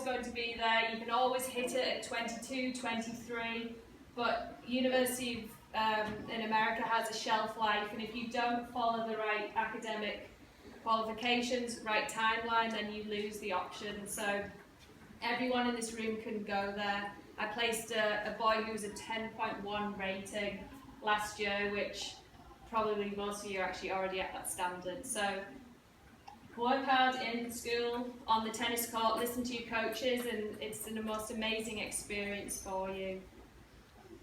going to be there. You can always hit it at 22, 23, but University in America has a shelf life, and if you don't follow the right academic qualifications, right timeline, then you lose the option. So everyone in this room can go there. I placed a boy who was a 10.1 rating last year, which probably most of you are actually already at that standard. So work hard in school, on the tennis court, listen to your coaches, and it's the most amazing experience for you.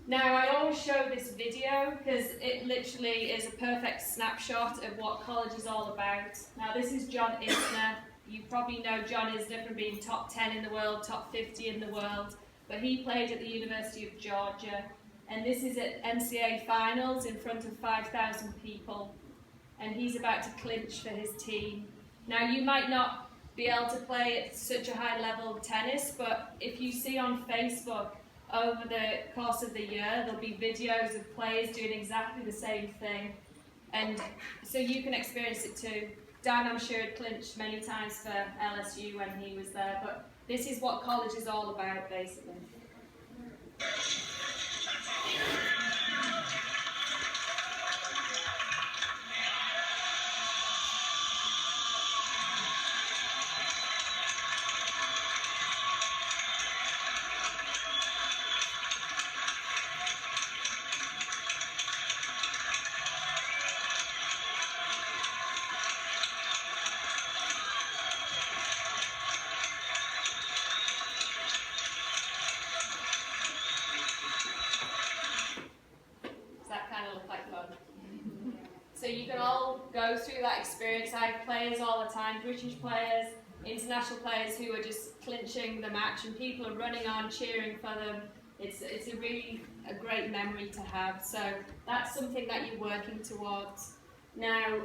Now, I always show this video because it literally is a perfect snapshot of what college is all about. Now, this is John Isner. You probably know John Isner from being top 10 in the world, top 50 in the world, but he played at the University of Georgia. And this is at NCAA finals in front of 5,000 people. And he's about to clinch for his team. Now, you might not be able to play at such a high level of tennis, but if you see on Facebook, over the course of the year, there'll be videos of players doing exactly the same thing. And so you can experience it too. Dan, I'm sure, had clinched many times for LSU when he was there, but this is what college is all about, basically. So you can all go through that experience. I have players all the time, British players, international players who are just clinching the match, and people are running on, cheering for them. It's a really great memory to have. So that's something that you're working towards. Now,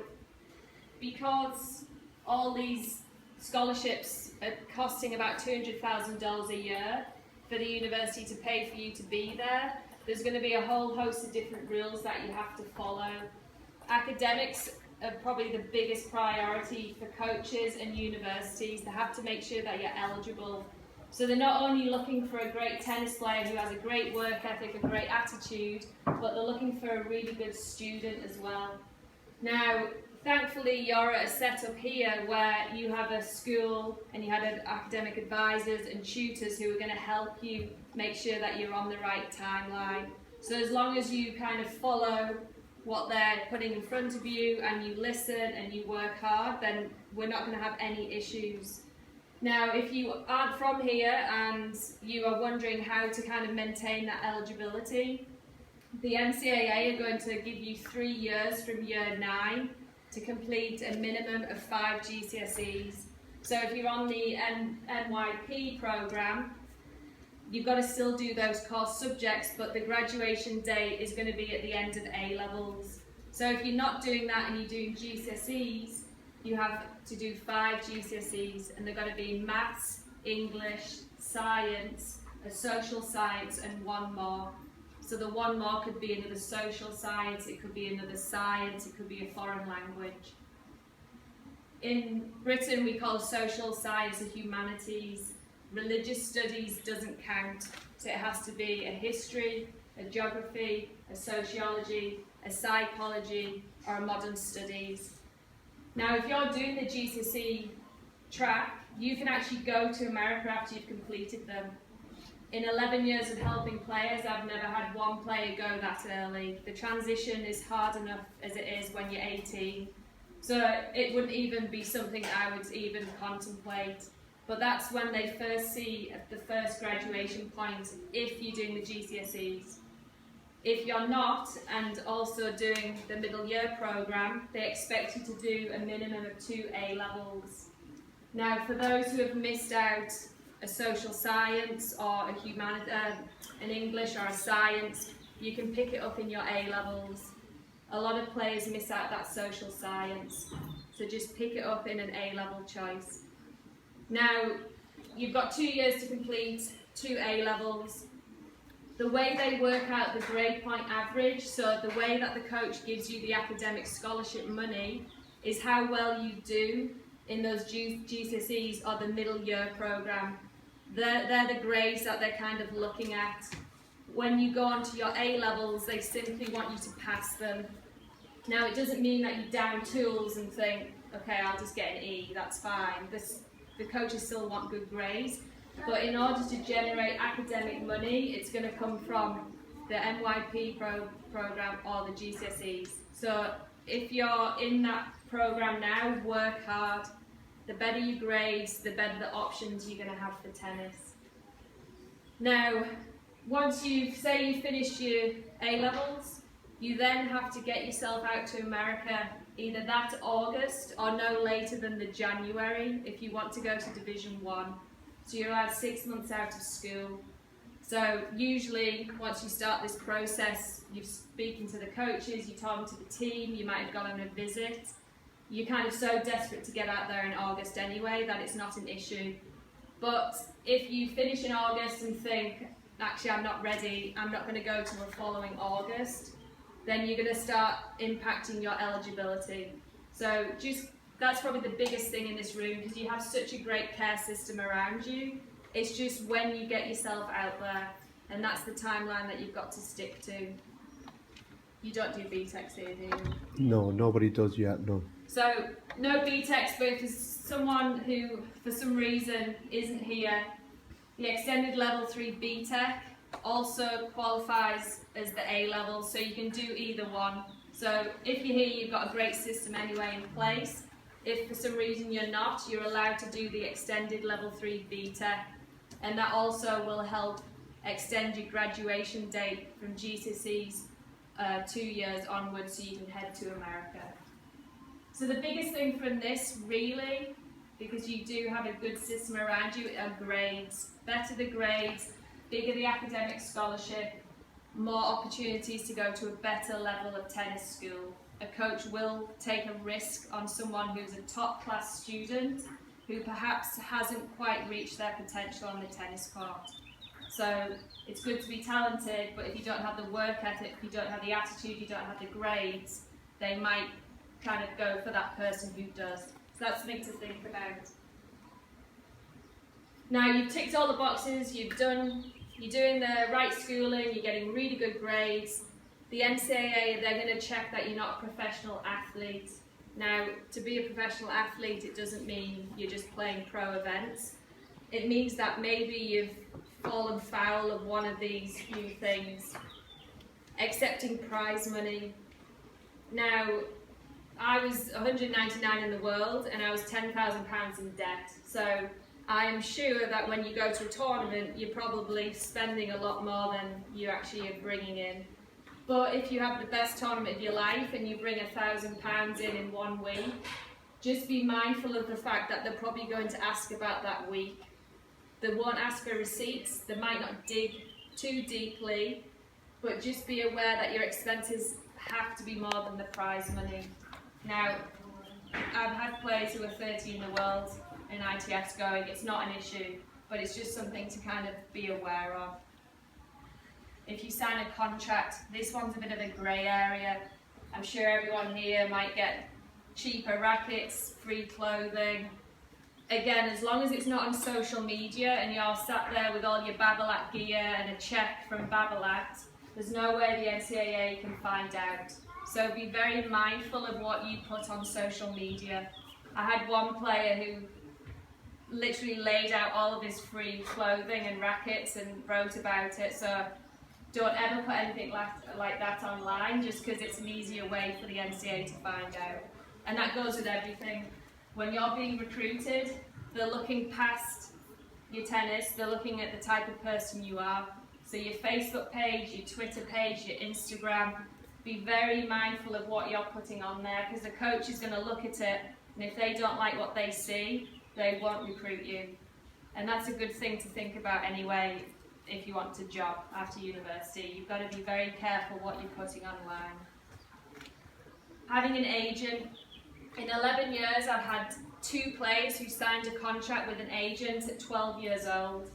because all these scholarships are costing about $200,000 a year for the university to pay for you to be there, there's going to be a whole host of different rules that you have to follow. Academics are probably the biggest priority for coaches and universities. They have to make sure that you're eligible. So they're not only looking for a great tennis player who has a great work ethic, a great attitude, but they're looking for a really good student as well. Now, thankfully, you're at a setup here where you have a school and you had academic advisors and tutors who are going to help you make sure that you're on the right timeline. So as long as you kind of follow what they're putting in front of you and you listen and you work hard, then we're not going to have any issues. Now, if you aren't from here and you are wondering how to kind of maintain that eligibility, the NCAA are going to give you 3 years from year 9 to complete a minimum of 5 GCSEs. So if you're on the NYP program, you've got to still do those core subjects, but the graduation date is going to be at the end of A-levels. So if you're not doing that and you're doing GCSEs, you have to do 5 GCSEs, and they're going to be maths, English, science, a social science, and 1 more. So the 1 more could be another social science, it could be another science, it could be a foreign language. In Britain, we call social science a humanities. Religious studies doesn't count, so it has to be a history, a geography, a sociology, a psychology, or a modern studies. Now, if you're doing the GCSE track, you can actually go to America after you've completed them. In 11 years of helping players, I've never had 1 player go that early. The transition is hard enough as it is when you're 18, so it wouldn't even be something I would even contemplate. But that's when they first see the first graduation point if you're doing the GCSEs. If you're not, and also doing the middle year program, they expect you to do a minimum of 2 A-levels. Now, for those who have missed out a social science or an English or a science, you can pick it up in your A-levels. A lot of players miss out that social science, so just pick it up in an A-level choice. Now, you've got 2 years to complete 2 A-levels. The way they work out the grade point average, so the way that the coach gives you the academic scholarship money, is how well you do in those GCSEs or the middle year program. they're the grades that they're kind of looking at. When you go on to your A levels, they simply want you to pass them. Now, it doesn't mean that you down tools and think, okay, I'll just get an E, that's fine. The coaches still want good grades, but in order to generate academic money, it's going to come from the NYP program or the GCSEs. So if you're in that program now, work hard. The better your grades, the better the options you're going to have for tennis. Now, once you've finished your A levels, you then have to get yourself out to America either that August or no later than the January if you want to go to Division 1. So you're about 6 months out of school. So usually once you start this process, you're speaking to the coaches, you're talking to the team, you might have gone on a visit. You're kind of so desperate to get out there in August anyway that it's not an issue. But if you finish in August and think, actually I'm not ready, I'm not going to go to the following August, then you're going to start impacting your eligibility. So that's probably the biggest thing in this room, because you have such a great care system around you. It's just when you get yourself out there, and that's the timeline that you've got to stick to. You don't do BTECs here, do you? No, nobody does yet, no. So, no BTECs, but if there's someone who, for some reason, isn't here, the Extended Level 3 BTEC also qualifies as the A level, so you can do either one. So, if you're here, you've got a great system anyway in place. If for some reason you're not, you're allowed to do the Extended Level 3 BTEC, and that also will help extend your graduation date from GCSEs 2 years onwards, so you can head to America. So the biggest thing from this, really, because you do have a good system around you, are grades. Better the grades, bigger the academic scholarship, more opportunities to go to a better level of tennis school. A coach will take a risk on someone who's a top class student who perhaps hasn't quite reached their potential on the tennis court. So it's good to be talented, but if you don't have the work ethic, if you don't have the attitude, you don't have the grades, they might kind of go for that person who does. So that's something to think about. Now you've ticked all the boxes, you're doing the right schooling, you're getting really good grades. The NCAA, they're going to check that you're not a professional athlete. Now, to be a professional athlete, it doesn't mean you're just playing pro events. It means that maybe you've fallen foul of one of these few things. Accepting prize money. Now, I was 199 in the world and I was £10,000 in debt. So I am sure that when you go to a tournament, you're probably spending a lot more than you actually are bringing in. But if you have the best tournament of your life and you bring £1,000 in 1 week, just be mindful of the fact that they're probably going to ask about that week. They won't ask for receipts, they might not dig too deeply, but just be aware that your expenses have to be more than the prize money. Now, I've had players who are 30 in the world in ITFs going, it's not an issue, but it's just something to kind of be aware of. If you sign a contract, this one's a bit of a grey area. I'm sure everyone here might get cheaper rackets, free clothing. Again, as long as it's not on social media and you're sat there with all your Babolat gear and a check from Babolat, there's no way the NCAA can find out. So be very mindful of what you put on social media. I had one player who literally laid out all of his free clothing and rackets and wrote about it. So don't ever put anything like that online, just because it's an easier way for the NCAA to find out. And that goes with everything. When you're being recruited, they're looking past your tennis, they're looking at the type of person you are. So your Facebook page, your Twitter page, your Instagram, be very mindful of what you're putting on there, because the coach is going to look at it, and if they don't like what they see, they won't recruit you. And that's a good thing to think about anyway. If you want a job after university, you've got to be very careful what you're putting online. Having an agent. In 11 years, I've had 2 players who signed a contract with an agent at 12 years old.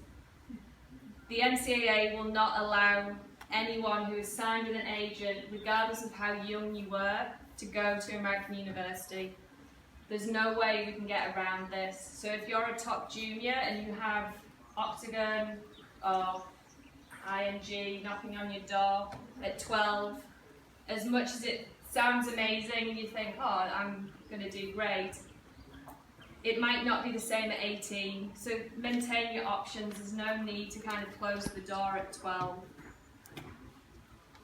The NCAA will not allow anyone who is signed with an agent, regardless of how young you were, to go to American University. There's no way we can get around this. So if you're a top junior and you have Octagon or IMG knocking on your door at 12, as much as it sounds amazing and you think, oh, I'm going to do great, it might not be the same at 18. So maintain your options. There's no need to kind of close the door at 12.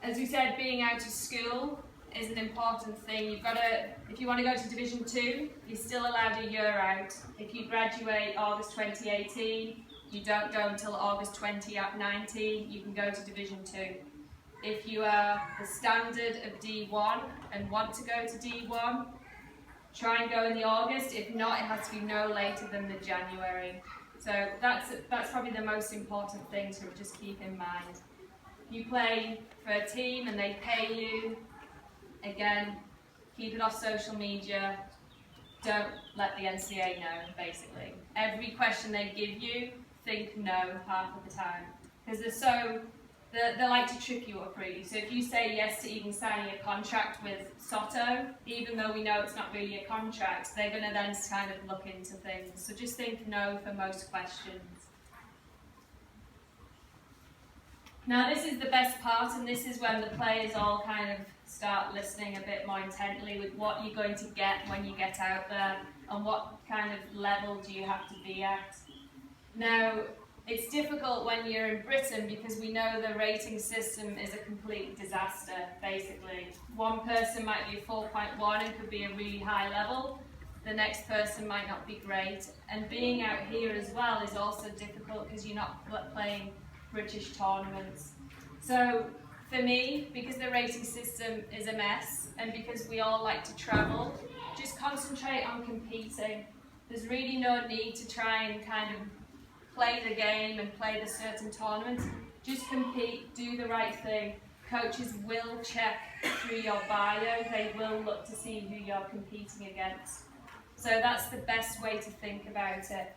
As we said, being out of school is an important thing. You've got to, if you want to go to Division 2, you're still allowed a year out. If you graduate August 2018, you don't go until August 2019, you can go to Division 2. If you are the standard of D1 and want to go to D1, try and go in the August. If not, it has to be no later than the January. So that's probably the most important thing to just keep in mind. You play for a team and they pay you. Again, keep it off social media. Don't let the NCAA know, basically. Every question they give you, think no half of the time. Because they like to trick you up, really. So if you say yes to even signing a contract with Soto, even though we know it's not really a contract, they're going to then kind of look into things. So just think no for most questions. Now this is the best part, and this is when the players all kind of start listening a bit more intently with what you're going to get when you get out there and what kind of level do you have to be at. Now, it's difficult when you're in Britain because we know the rating system is a complete disaster, basically. One person might be a 4.1 and could be a really high level. The next person might not be great. And being out here as well is also difficult because you're not playing British tournaments. So for me, because the rating system is a mess and because we all like to travel, just concentrate on competing. There's really no need to try and kind of play the game and play the certain tournaments. Just compete, do the right thing. Coaches will check through your bio, they will look to see who you're competing against. So that's the best way to think about it.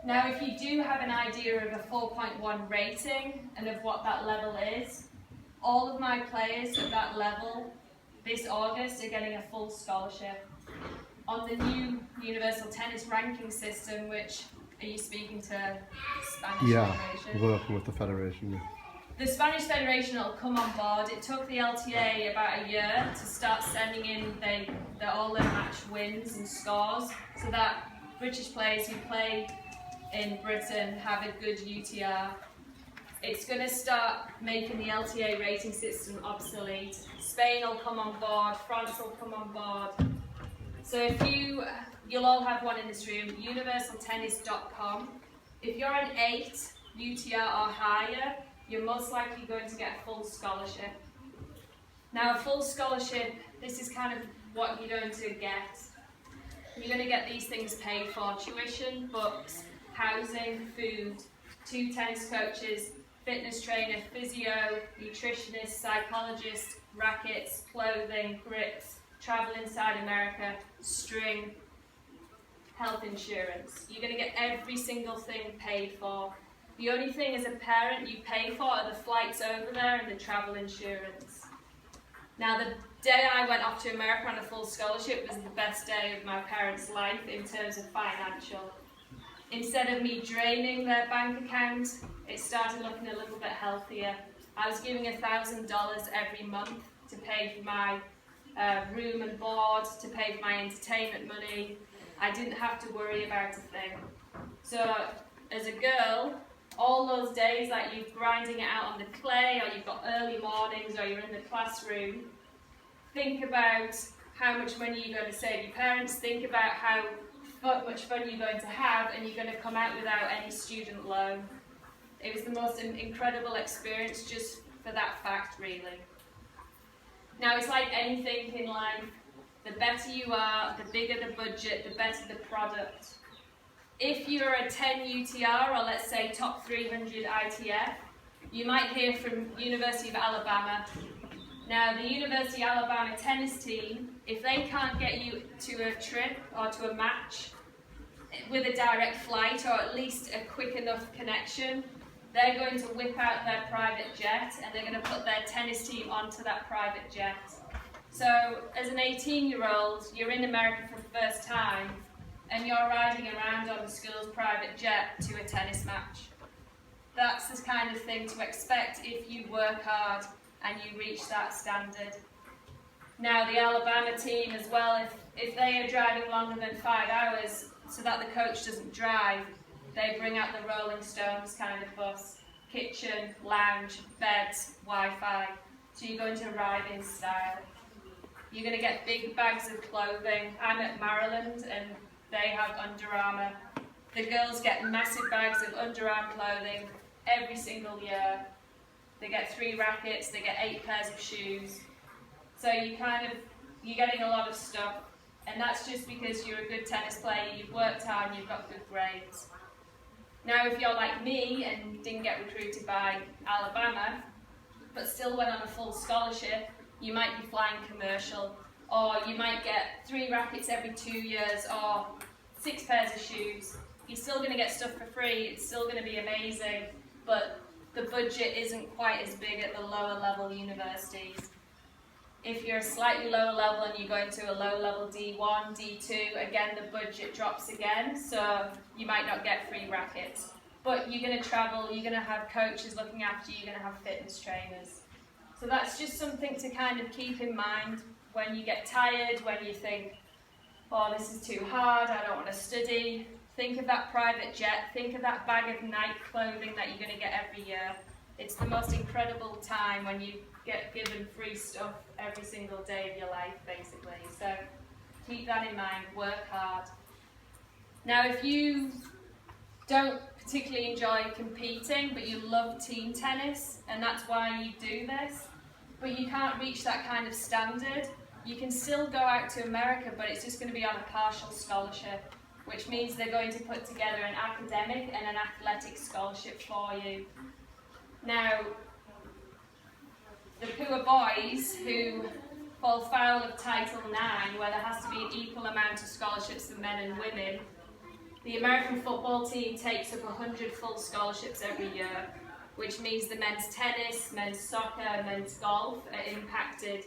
Now, if you do have an idea of a 4.1 rating and of what that level is, all of my players at that level this August are getting a full scholarship. On the new Universal Tennis ranking system, which, are you speaking to Spanish Federation? Yeah, working with the Federation. Yeah. The Spanish Federation will come on board. It took the LTA about a year to start sending in all their match wins and scores so that British players who play in Britain have a good UTR. It's going to start making the LTA rating system obsolete. Spain will come on board, France will come on board. So if you'll all have one in this room, universaltennis.com. If you're an 8 UTR or higher, you're most likely going to get a full scholarship. Now a full scholarship, this is kind of what you're going to get. You're going to get these things paid for: tuition, books, housing, food, 2 tennis coaches, fitness trainer, physio, nutritionist, psychologist, rackets, clothing, grips, travel inside America, string, health insurance. You're going to get every single thing paid for. The only thing as a parent you pay for are the flights over there and the travel insurance. Now, the day I went off to America on a full scholarship was the best day of my parents' life in terms of financial. Instead of me draining their bank account, it started looking a little bit healthier. I was giving $1,000 every month to pay for my room and board, to pay for my entertainment money. I didn't have to worry about a thing. So, as a girl, all those days like you're grinding it out on the clay, or you've got early mornings, or you're in the classroom, think about how much money you're going to save your parents, think about how much fun you're going to have, and you're going to come out without any student loan. It was the most incredible experience just for that fact, really. Now, it's like anything in life. The better you are, the bigger the budget, the better the product. If you're a 10 UTR, or let's say top 300 ITF, you might hear from University of Alabama. Now, the University of Alabama tennis team, if they can't get you to a trip or to a match with a direct flight, or at least a quick enough connection, they're going to whip out their private jet and they're going to put their tennis team onto that private jet. So, as an 18-year-old, you're in America for the first time. and you're riding around on the school's private jet to a tennis match. That's the kind of thing to expect if you work hard and you reach that standard. Now the Alabama team as well, if they are driving longer than 5 hours so that the coach doesn't drive, they bring out the Rolling Stones kind of bus. Kitchen, lounge, beds, Wi-Fi. So you're going to ride in style. You're going to get big bags of clothing. I'm at Maryland and they have Under Armour. The girls get massive bags of Under Armour clothing every single year. They get 3 rackets, they get 8 pairs of shoes. So you're getting a lot of stuff. And that's just because you're a good tennis player, you've worked hard and you've got good grades. Now if you're like me and didn't get recruited by Alabama, but still went on a full scholarship, you might be flying commercial, or you might get 3 rackets every 2 years, or 6 pairs of shoes. You're still going to get stuff for free, it's still going to be amazing, but the budget isn't quite as big at the lower level universities. If you're slightly lower level and you're going to a low level D1, D2, again the budget drops again, so you might not get free rackets. But you're going to travel, you're going to have coaches looking after you, you're going to have fitness trainers. So that's just something to kind of keep in mind when you get tired, when you think, oh, this is too hard, I don't want to study. Think of that private jet, think of that bag of night clothing that you're going to get every year. It's the most incredible time when you get given free stuff every single day of your life, basically. So keep that in mind, work hard. Now, if you don't particularly enjoy competing, but you love team tennis, and that's why you do this, but you can't reach that kind of standard, you can still go out to America, but it's just going to be on a partial scholarship, which means they're going to put together an academic and an athletic scholarship for you. Now, the poor boys who fall foul of Title IX, where there has to be an equal amount of scholarships for men and women, the American football team takes up 100 full scholarships every year, which means the men's tennis, men's soccer, men's golf are impacted.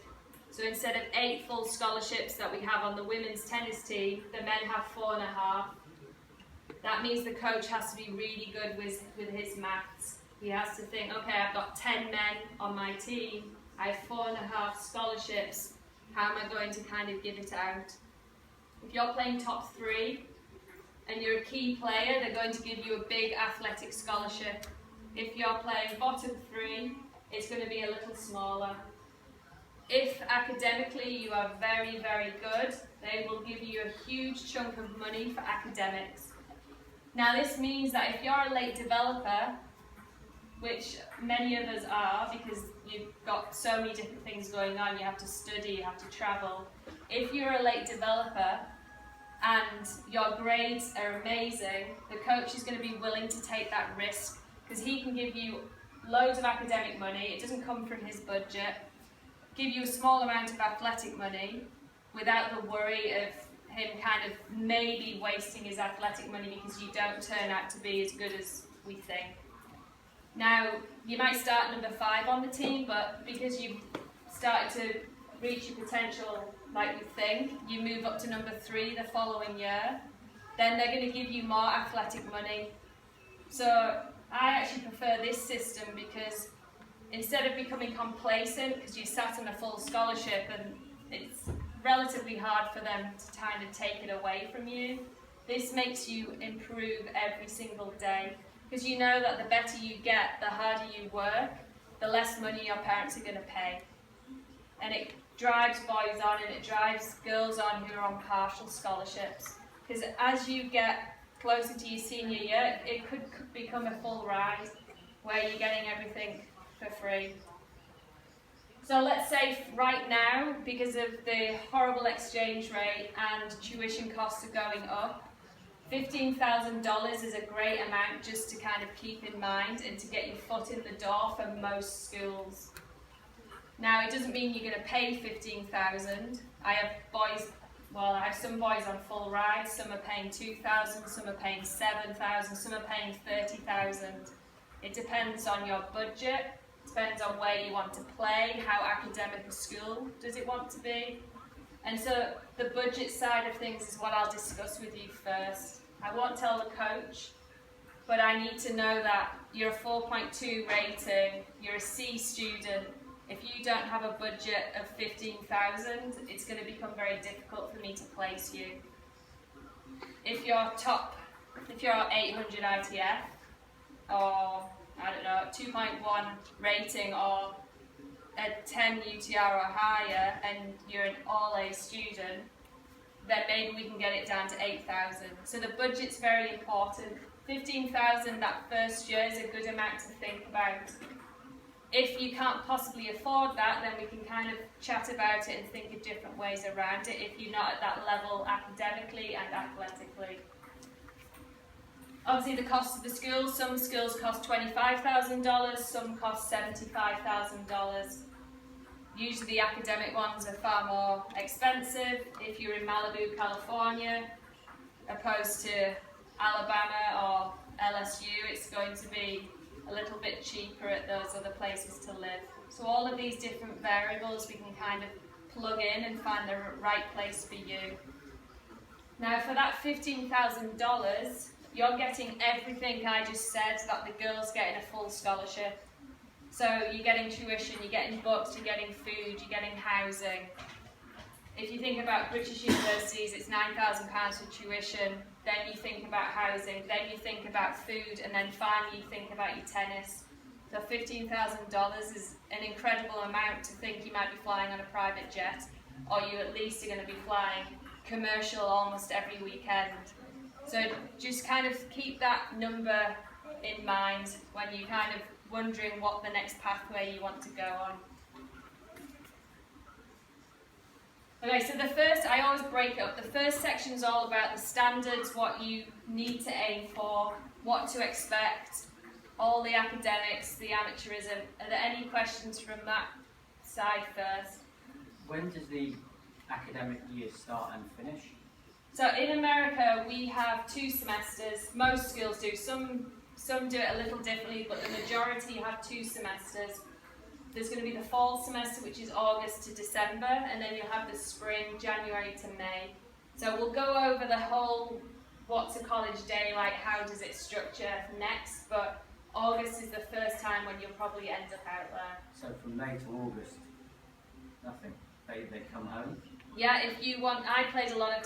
So instead of 8 full scholarships that we have on the women's tennis team, the men have 4.5. That means the coach has to be really good with his maths. He has to think, okay, I've got 10 men on my team, I have 4.5 scholarships, how am I going to kind of give it out? If you're playing top 3 and you're a key player, they're going to give you a big athletic scholarship. If you're playing bottom 3, it's going to be a little smaller. If academically you are very, very good, they will give you a huge chunk of money for academics. Now this means that if you're a late developer, which many of us are because you've got so many different things going on, you have to study, you have to travel. If you're a late developer and your grades are amazing, the coach is going to be willing to take that risk because he can give you loads of academic money, it doesn't come from his budget, give you a small amount of athletic money without the worry of him kind of maybe wasting his athletic money because you don't turn out to be as good as we think. Now, you might start number 5 on the team, but because you've started to reach your potential like you think, you move up to number 3 the following year, then they're going to give you more athletic money. So I actually prefer this system because instead of becoming complacent, because you sat on a full scholarship and it's relatively hard for them to kind of take it away from you, this makes you improve every single day. Because you know that the better you get, the harder you work, the less money your parents are going to pay. And it drives boys on and it drives girls on who are on partial scholarships. Because as you get closer to your senior year, it could become a full ride where you're getting everything for free. So let's say right now, because of the horrible exchange rate and tuition costs are going up, $15,000 is a great amount just to kind of keep in mind and to get your foot in the door for most schools. Now, it doesn't mean you're going to pay $15,000. I have some boys on full rides, some are paying $2,000, some are paying $7,000, some are paying $30,000. It depends on your budget, depends on where you want to play, how academic a school does it want to be. And so the budget side of things is what I'll discuss with you first. I won't tell the coach, but I need to know that you're a 4.2 rating, you're a C student. If you don't have a budget of 15,000, it's going to become very difficult for me to place you. If you're 800 ITF, or I don't know, 2.1 rating, or a 10 UTR or higher, and you're an all-A student, then maybe we can get it down to 8,000. So the budget's very important. 15,000 that first year is a good amount to think about. If you can't possibly afford that, then we can kind of chat about it and think of different ways around it if you're not at that level academically and athletically. Obviously the cost of the schools, some schools cost $25,000, some cost $75,000. Usually the academic ones are far more expensive. If you're in Malibu, California, opposed to Alabama or LSU, it's going to be a little bit cheaper at those other places to live. So all of these different variables we can kind of plug in and find the right place for you. Now for that $15,000, you're getting everything I just said that the girls get in a full scholarship. So you're getting tuition, you're getting books, you're getting food, you're getting housing. If you think about British universities, it's £9,000 for tuition, then you think about housing, then you think about food, and then finally you think about your tennis. So $15,000 is an incredible amount to think you might be flying on a private jet, or you at least are going to be flying commercial almost every weekend. So just kind of keep that number in mind when you're kind of wondering what the next pathway you want to go on. Okay, so the first, I always break it up. The first section is all about the standards, what you need to aim for, what to expect, all the academics, the amateurism. Are there any questions from that side first? When does the academic year start and finish? So in America, we have 2 semesters. Most schools do. Some do it a little differently, but the majority have 2 semesters. There's going to be the fall semester, which is August to December, and then you'll have the spring, January to May. So we'll go over the whole what's a college day like, how does it structure next, but August is the first time when you'll probably end up out there. So from May to August, nothing. They come home? Yeah, if you want, I played a lot of